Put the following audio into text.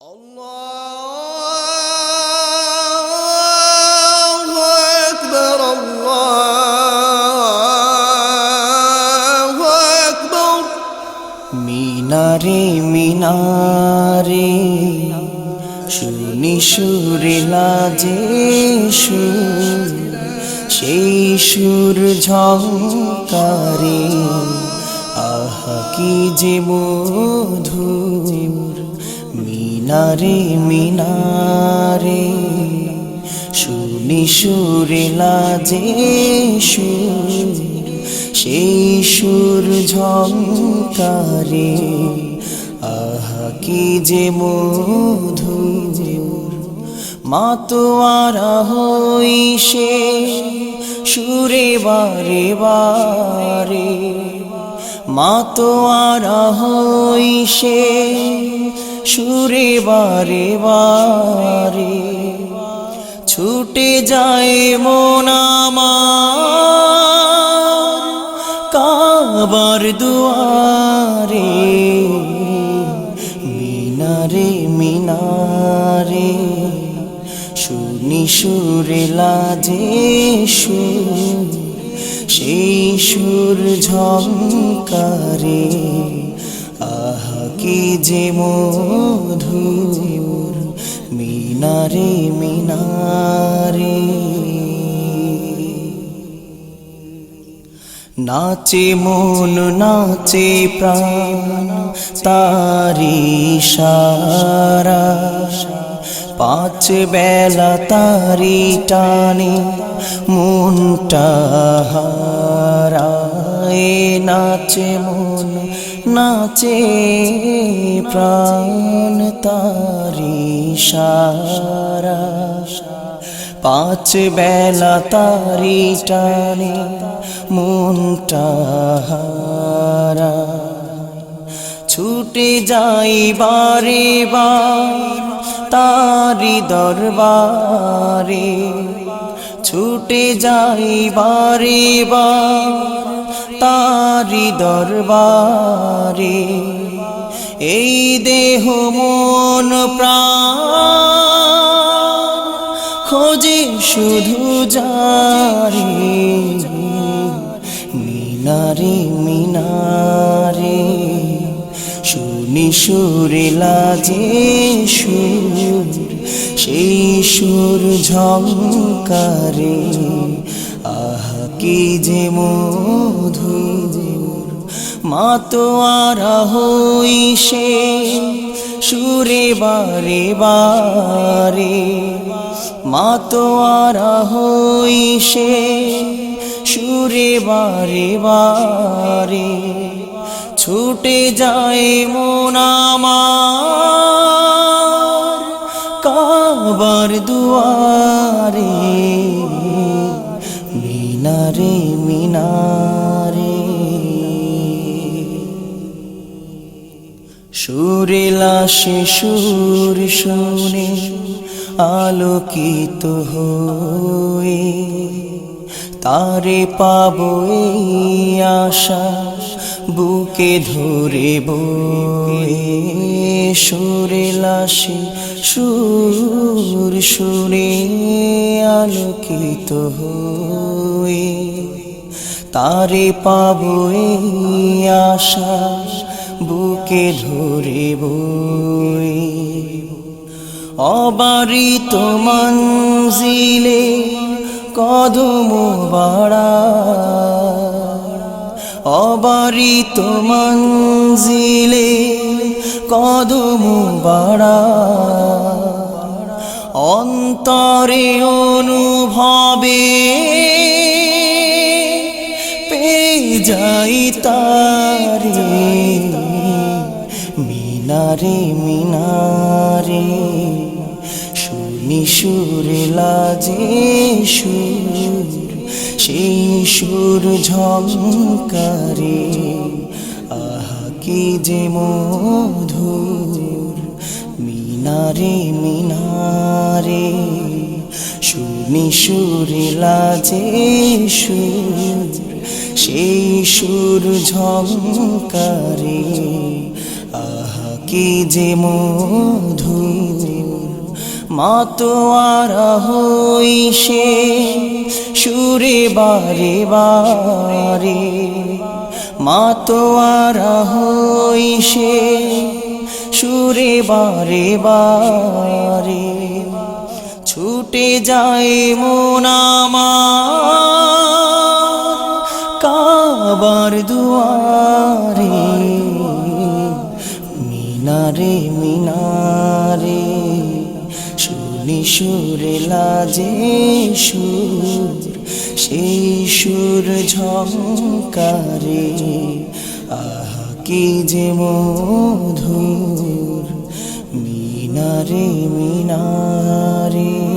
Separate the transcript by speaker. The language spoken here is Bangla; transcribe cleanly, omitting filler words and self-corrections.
Speaker 1: আল্লাহু আকবার, আল্লাহু আকবার। মিনারে মিনারে শুনি সুরে লাজে সুর, সেই সুর ঝংকারে আহা কি যে মধুর। মিনারে মিনারে শুনি সুরে লাজে সুর, সেই সুর ঝংকারে আহা কি যে মধুর। মাতোয়ারা হই সে সুরে বারে বারে, মাতোয়ারা হই সে সুরে বারে বারে। ছুটে যায় মন আমার কাবার দুয়ারে। মিনারে মিনারে শুনি সুরে লাজে সুর, সেই সুর ঝংকারে আহা কি যে মধুর। মিনারে মিনারে নাচে মন নাচে প্রাণ তারি সারা, পাঁচ বেলা তারি টানে মনটা হারায়। নাচে মন নাচে প্রাণ তারি সারা, পাঁচ বেলা তারি টানে মনটা হারায়। ছুটে যাই বারে বার তারি দরবারে, ছুটে যাই বারে বার তারি দরবারে। এই দেহ মন প্রাণ খোঁজে শুধু যারে। মিনারে মিনারে শুনি সুরে লাজে সুর, সেই সুর ঝংকারে আহা কি যে মধুর। মাতোয়ারা হই সে সুরে বারে বারে, মাতোয়ারা হই সে সুরে বারে বারে। ছুটে যায় মন আমার কাবার দুয়ারে। মিনারে মিনারে সুরে লাশে সুর শুনে আলোকিত হয়ে, তারে পাবো এই আশা বুকে ধরে বয়ে। সুরে লাশে সুর শুনে আলোকিত হয়ে, তারে পাবো এই আশা বুকে ধরে বয়ে। অবারিত মঞ্জিলে কদম বাড়ায়, অবারিত মঞ্জিলে কদম বাড়ায়। অন্তরে অনুভবে পেয়ে যাই তারে। মিনারে মিনারে শুনি সুরে লাজে সুর, সেই সুর ঝংকারে আহা কি যে মধুর। মিনারে মিনারে শুনি সুরে লাজে সুর, সেই সুর ঝংকারে আহা কি যে মধুর মাতোয়ারা হইছে সুরে বারে বারে মাতোয়ারা হইছে সুরে বারে বারে ছুটে যায় মন আমার কাবার দুয়ারে মিনারে মিনারে শুনি সুরে লাজে সুর সেই সুর ঝংকারে আহা কি যে মধুর মিনারে মিনারে